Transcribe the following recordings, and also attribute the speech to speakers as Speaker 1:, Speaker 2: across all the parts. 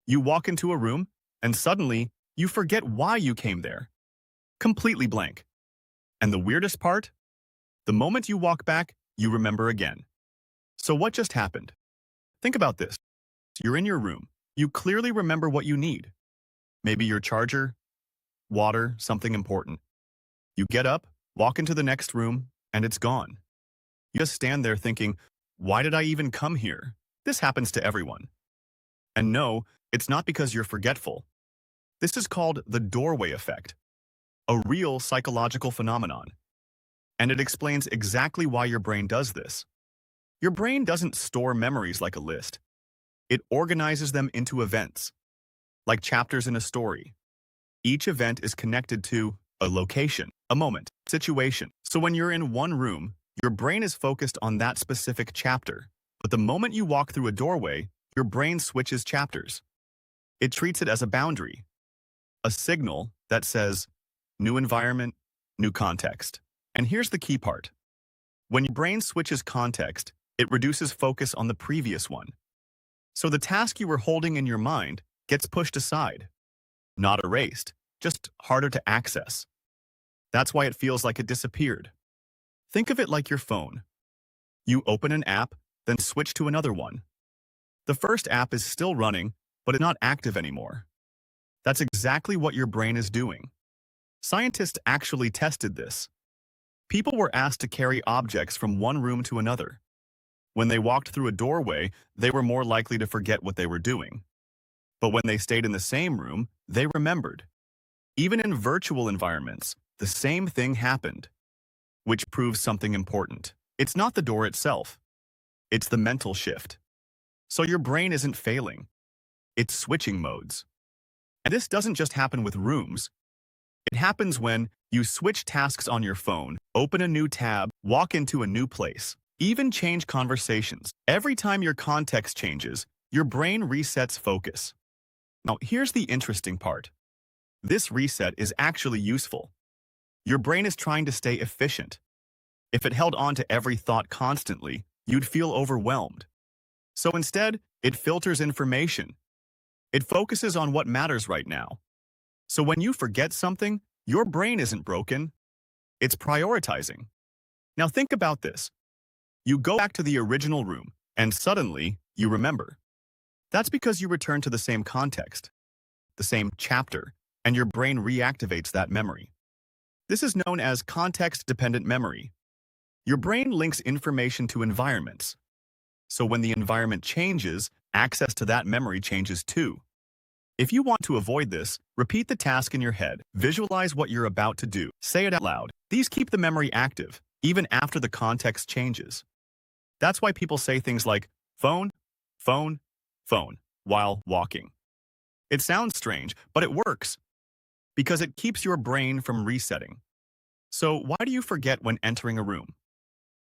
Speaker 1: You walk into a room, and suddenly, you forget why you came there. Completely blank. And the weirdest part? The moment you walk back, you remember again. So what just happened? Think about this. You're in your room. You clearly remember what you need. Maybe your charger, water, something important. You get up, walk into the next room, and it's gone. You just stand there thinking, why did I even come here? This happens to everyone. And no, it's not because you're forgetful. This is called the doorway effect, a real psychological phenomenon. And it explains exactly why your brain does this. Your brain doesn't store memories like a list. It organizes them into events, like chapters in a story. Each event is connected to a location, a moment, situation. So when you're in one room, your brain is focused on that specific chapter. But the moment you walk through a doorway, your brain switches chapters. It treats it as a boundary, a signal that says, new environment, new context. And here's the key part. When your brain switches context, it reduces focus on the previous one. So the task you were holding in your mind gets pushed aside. Not erased, just harder to access. That's why it feels like it disappeared. Think of it like your phone. You open an app, then switch to another one. The first app is still running, but it's not active anymore. That's exactly what your brain is doing. Scientists actually tested this. People were asked to carry objects from one room to another. When they walked through a doorway, they were more likely to forget what they were doing. But when they stayed in the same room, they remembered. Even in virtual environments, the same thing happened, which proves something important. It's not the door itself. It's the mental shift. So your brain isn't failing. It's switching modes. And this doesn't just happen with rooms. It happens when you switch tasks on your phone, open a new tab, walk into a new place, even change conversations. Every time your context changes, your brain resets focus. Now, here's the interesting part. This reset is actually useful. Your brain is trying to stay efficient. If it held on to every thought constantly, you'd feel overwhelmed. So instead, it filters information. It focuses on what matters right now. So when you forget something, your brain isn't broken. It's prioritizing. Now think about this. You go back to the original room, and suddenly, you remember. That's because you return to the same context, the same chapter, and your brain reactivates that memory. This is known as context-dependent memory. Your brain links information to environments. So when the environment changes, access to that memory changes too. If you want to avoid this, repeat the task in your head, visualize what you're about to do, say it out loud. These keep the memory active, even after the context changes. That's why people say things like, phone, phone, phone, while walking. It sounds strange, but it works, because it keeps your brain from resetting. So why do you forget when entering a room?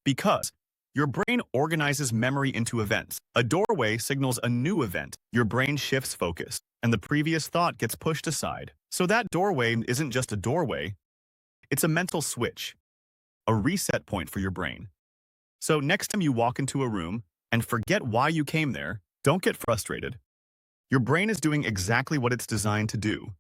Speaker 1: Because your brain organizes memory into events. A doorway signals a new event. Your brain shifts focus, and the previous thought gets pushed aside. So that doorway isn't just a doorway, it's a mental switch, a reset point for your brain. So next time you walk into a room and forget why you came there, don't get frustrated. Your brain is doing exactly what it's designed to do.